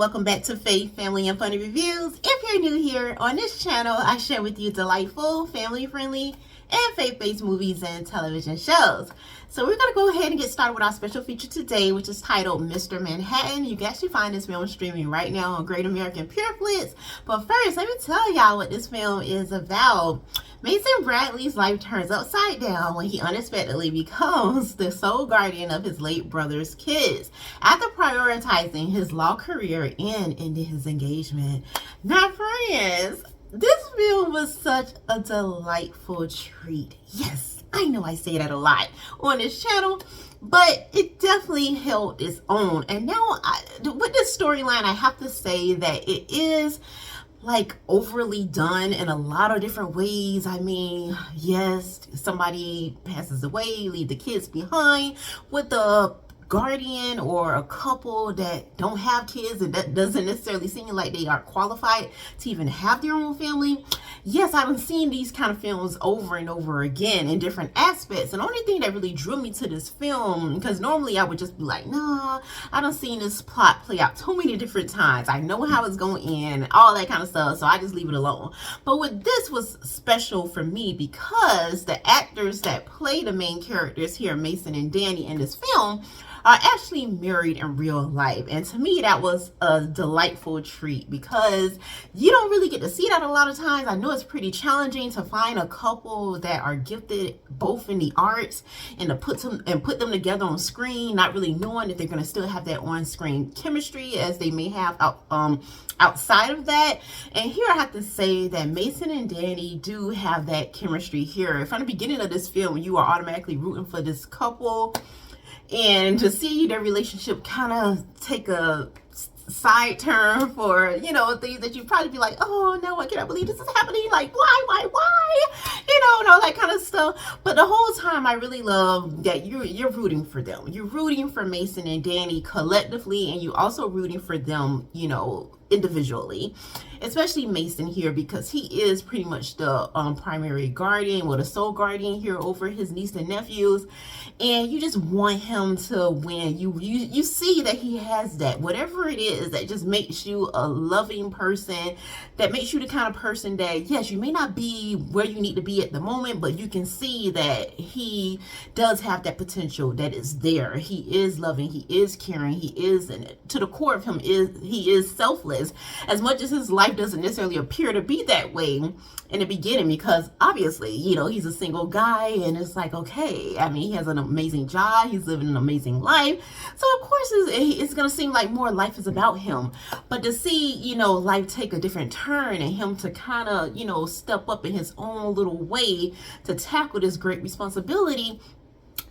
welcome back to Faith, Family, and Funny Reviews. If you're new here, on this channel, I share with you delightful, family-friendly, and faith-based movies and television shows. So we're going to go ahead and get started with our special feature today, which is titled Mr. Manhattan. You can actually find this film streaming right now on Great American Pureflix. But first, let me tell y'all what this film is about. Mason Bradley's life turns upside down when he unexpectedly becomes the sole guardian of his late brother's kids, after prioritizing his law career and ending his engagement. Now, friends, this film was such a delightful treat. Yes, I know I say that a lot on this channel, but it definitely held its own. And now, with this storyline, I have to say that it is like overly done in a lot of different ways. I mean, yes, somebody passes away, leave the kids behind with a guardian or a couple that don't have kids, and that doesn't necessarily seem like they are qualified to even have their own family. Yes, I've seen these kind of films over and over again in different aspects, and the only thing that really drew me to this film, because normally I would just be like, nah, I done seen this plot play out too many different times, I know how it's going to end, all that kind of stuff, so I just leave it alone. But with this was special for me because the actors that play the main characters here, Mason and Danny, in this film are actually married in real life. And to me, that was a delightful treat because you don't really get to see that a lot of times. I know it's pretty challenging to find a couple that are gifted both in the arts and to put them together on screen, not really knowing if they're going to still have that on-screen chemistry as they may have outside of that. And here I have to say that Mason and Danny do have that chemistry here. From the beginning of this film, you are automatically rooting for this couple. And to see their relationship kind of take a side turn for, things that you'd probably be like, oh no, I cannot believe this is happening. Like, why? And all that kind of stuff. But the whole time, I really love that you're rooting for them. You're rooting for Mason and Danny collectively, and you're also rooting for them, individually, especially Mason here, because he is pretty much the primary guardian, the sole guardian here over his niece and nephews, and you just want him to win. You see that he has that, whatever it is that just makes you a loving person, that makes you the kind of person that, yes, you may not be where you need to be at the moment, but you can see that he does have that potential that is there. He is loving, he is caring, he is, and to the core of him, he is selfless. As much as his life doesn't necessarily appear to be that way in the beginning, because obviously, he's a single guy, and it's like, okay, I mean, he has an amazing job, he's living an amazing life, so of course it's gonna seem like more life is about him. But to see, life take a different turn and him to kind of, step up in his own little way to tackle this great responsibility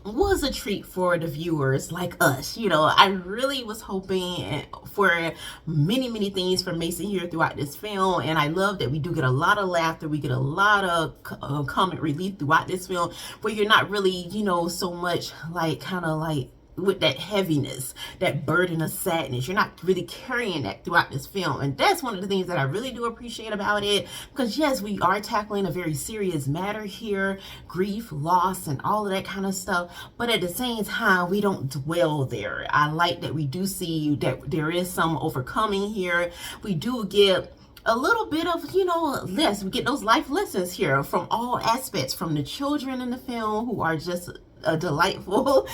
was a treat for the viewers like us. I really was hoping for many things from Mason here throughout this film, and I love that we do get a lot of laughter, we get a lot of comic relief throughout this film, where you're not really, so much kind of with that heaviness, that burden of sadness. You're not really carrying that throughout this film, and that's one of the things that I really do appreciate about it, because yes, we are tackling a very serious matter here, grief, loss, and all of that kind of stuff, but at the same time, we don't dwell there. I like that we do see that there is some overcoming here. We do get a little bit of, we get those life lessons here from all aspects, from the children in the film, who are just a delightful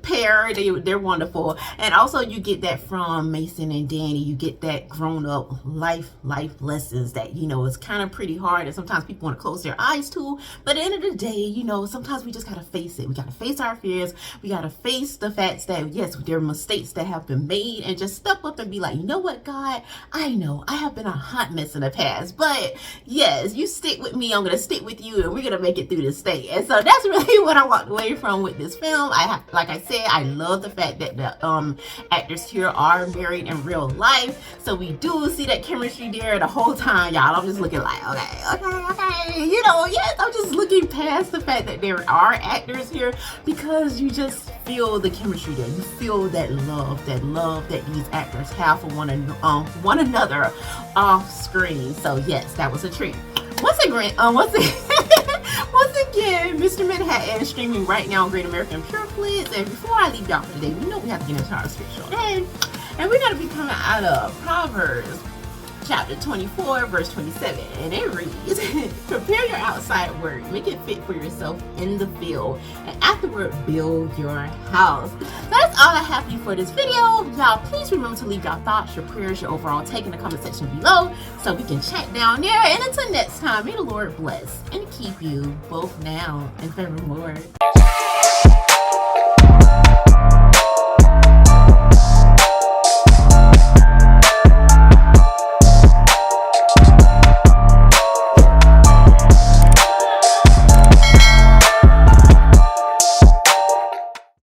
pair. They're wonderful. And also you get that from Mason and Danny. You get that grown-up life lessons that, is kind of pretty hard, and sometimes people want to close their eyes to. But at the end of the day, sometimes we just got to face it. We got to face our fears. We got to face the facts that, yes, there are mistakes that have been made, and just step up and be like, you know what, God, I know I have been a hot mess in the past, but yes, you stick with me, I'm going to stick with you, and we're going to make it through this day. And so that's really what I walked away from with this film. Like I said, I love the fact that the actors here are married in real life, so we do see that chemistry there the whole time, y'all. I'm just looking like, okay, yes, I'm just looking past the fact that there are actors here, because you just feel the chemistry there. You feel that love that these actors have for one another off screen. So yes, that was a treat. Once again, Mr. Manhattan is streaming right now on Great American Pureflix. And before I leave y'all for today, we know we have to get into our scripture. Okay? And we're going to be coming out of Proverbs chapter 24, verse 27. And it reads, prepare your outside work, make it fit for yourself in the field, and afterward build your house. That's all I have for you for this video. Y'all, please remember to leave your thoughts, your prayers, your overall take in the comment section below so we can chat down there. And until next time, may the Lord bless and keep you both now and forevermore.